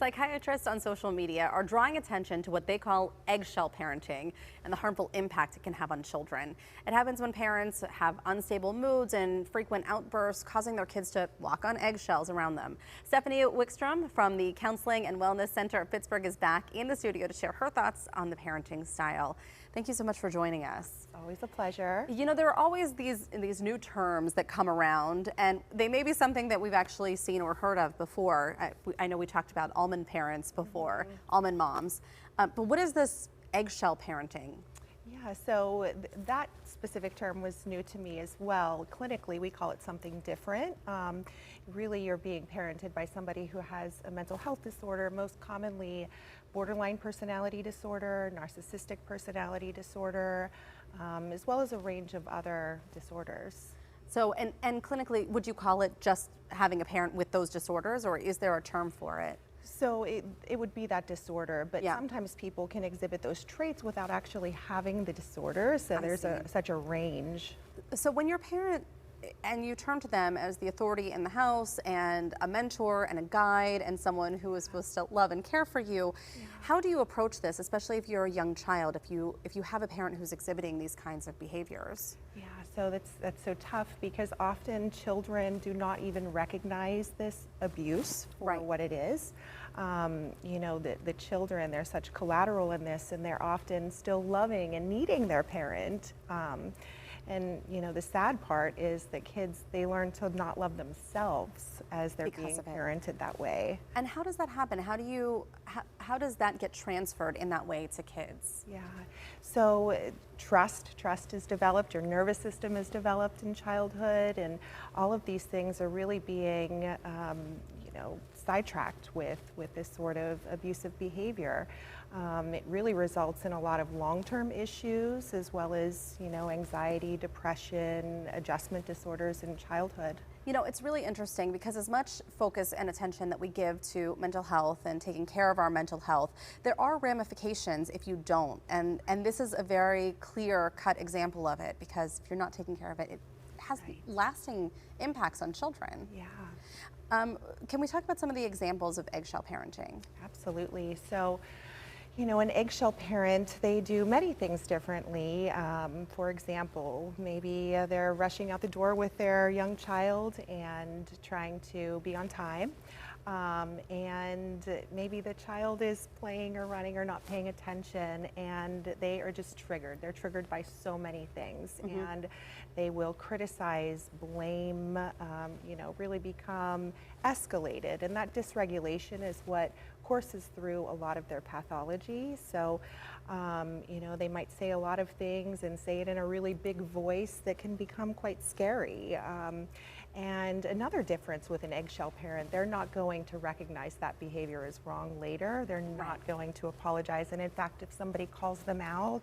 Psychiatrists on social media are drawing attention to what they call eggshell parenting and the harmful impact it can have on children. It happens when parents have unstable moods and frequent outbursts, causing their kids to walk on eggshells around them. Stephanie Wijkstrom from the Counseling and Wellness Center of Pittsburgh is back in the studio to share her thoughts on the parenting style. Thank you so much for joining us. Always a pleasure. You know, there are always these new terms that come around, and they may be something that we've actually seen or heard of before. I know we talked about almond parents before, almond moms. But what is this eggshell parenting? Yeah, so that specific term was new to me as well. Clinically, we call it something different. Really, you're being parented by somebody who has a mental health disorder, most commonly borderline personality disorder, narcissistic personality disorder, as well as a range of other disorders. So, and clinically, would you call it just having a parent with those disorders, or is there a term for it? So it would be that disorder, but sometimes people can exhibit those traits without actually having the disorder, so there's such a range. So when you're a parent and you turn to them as the authority in the house and a mentor and a guide and someone who is supposed to love and care for you, how do you approach this, especially if you're a young child, if you have a parent who's exhibiting these kinds of behaviors? Yeah, so that's so tough because often children do not even recognize this abuse for what it is. You know, the children, they're such collateral in this, and they're often still loving and needing their parent. And you know, the sad part is that kids, they learn to not love themselves as they're being parented that way. And how does that happen? How does that get transferred in that way to kids? Yeah, so trust is developed, your nervous system is developed in childhood, and all of these things are really being, you know, sidetracked with this sort of abusive behavior. It really results in a lot of long-term issues as well as, you know, anxiety, depression, adjustment disorders in childhood. You know, it's really interesting because as much focus and attention that we give to mental health and taking care of our mental health, there are ramifications if you don't. And this is a very clear-cut example of it, because if you're not taking care of it, it has lasting impacts on children. Yeah. Can we talk about some of the examples of eggshell parenting? Absolutely. So, you know, an eggshell parent, they do many things differently. For example, maybe they're rushing out the door with their young child and trying to be on time. And maybe the child is playing or running or not paying attention, and they are just triggered. They're triggered by so many things, and they will criticize, blame, you know, really become escalated. And that dysregulation is what courses through a lot of their pathology. So, you know, they might say a lot of things and say it in a really big voice that can become quite scary. And another difference with an eggshell parent, they're not going to recognize that behavior as wrong later. They're not going to apologize. And in fact, if somebody calls them out,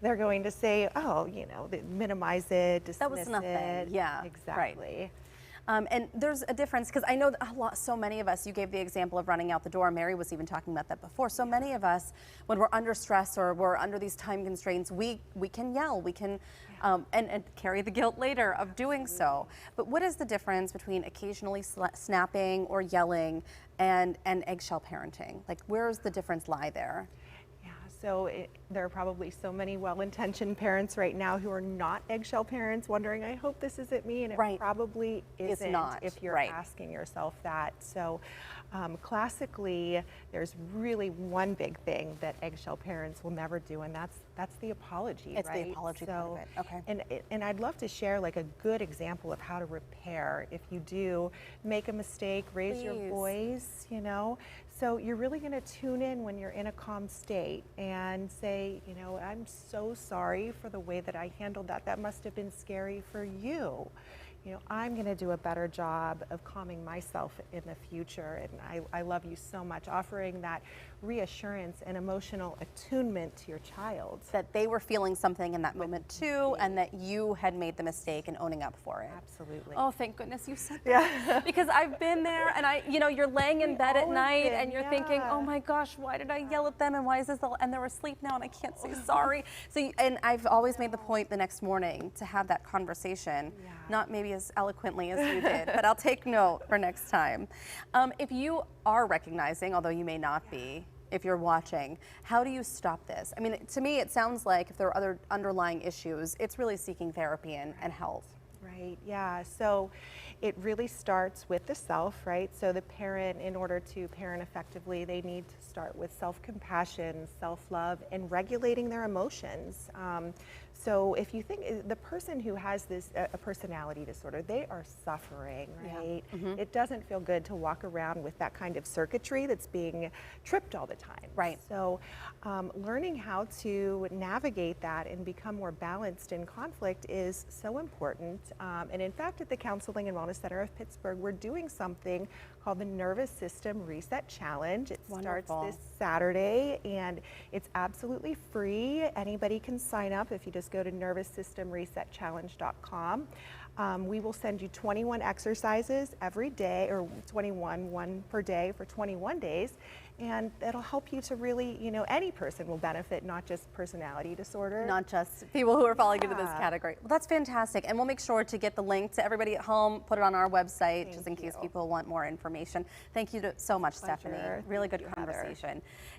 they're going to say, oh, you know, minimize it, dismiss that was nothing. it. Yeah, exactly. Right. And there's a difference, because I know that so many of us, you gave the example of running out the door, Mary was even talking about that before, so many of us, when we're under stress or we're under these time constraints, we can yell, we can, and carry the guilt later of doing so. But what is the difference between occasionally snapping or yelling and eggshell parenting? Like, where's the difference lie there? So there are probably so many well-intentioned parents right now who are not eggshell parents wondering, I hope this isn't me, and it probably isn't if you're asking yourself that. So classically, there's really one big thing that eggshell parents will never do, and that's the apology, It's the apology part of it, okay. And I'd love to share like a good example of how to repair if you do make a mistake, raise your voice, you know. So you're really going to tune in when you're in a calm state and say, you know, I'm so sorry for the way that I handled that. That must have been scary for you. You know, I'm going to do a better job of calming myself in the future. And I love you so much, offering that reassurance and emotional attunement to your child. That they were feeling something in that moment too, and that you had made the mistake and owning up for it. Absolutely. Oh, thank goodness you said that. Because I've been there, and you know, you're laying in bed at night and you're thinking, oh my gosh, why did I yell at them, and why is this all, and they're asleep now and I can't say sorry. So, and I've always made the point the next morning to have that conversation, not maybe maybe as eloquently as you did, but I'll take note for next time. If you are recognizing, although you may not be, if you're watching, how do you stop this? I mean, to me, it sounds like if there are other underlying issues, it's really seeking therapy and health. Right, yeah. So it really starts with the self, right? So the parent, in order to parent effectively, they need to start with self-compassion, self-love, and regulating their emotions. So if you think the person who has this a personality disorder, they are suffering, right? Yeah. It doesn't feel good to walk around with that kind of circuitry that's being tripped all the time. Right. So learning how to navigate that and become more balanced in conflict is so important. And in fact, at the Counseling and Wellness Center of Pittsburgh, we're doing something called the Nervous System Reset Challenge. It starts Wonderful. this Saturday, and it's absolutely free. Anybody can sign up if you just go to nervoussystemresetchallenge.com. We will send you 21 exercises every day, or 21, one per day for 21 days. And that'll help you to really, any person will benefit, not just personality disorder. Not just people who are falling into this category. Well, that's fantastic. And we'll make sure to get the link to everybody at home, put it on our website, just in case people want more information. Thank you so much, Stephanie. Pleasure. Really Thank good you, Heather. conversation.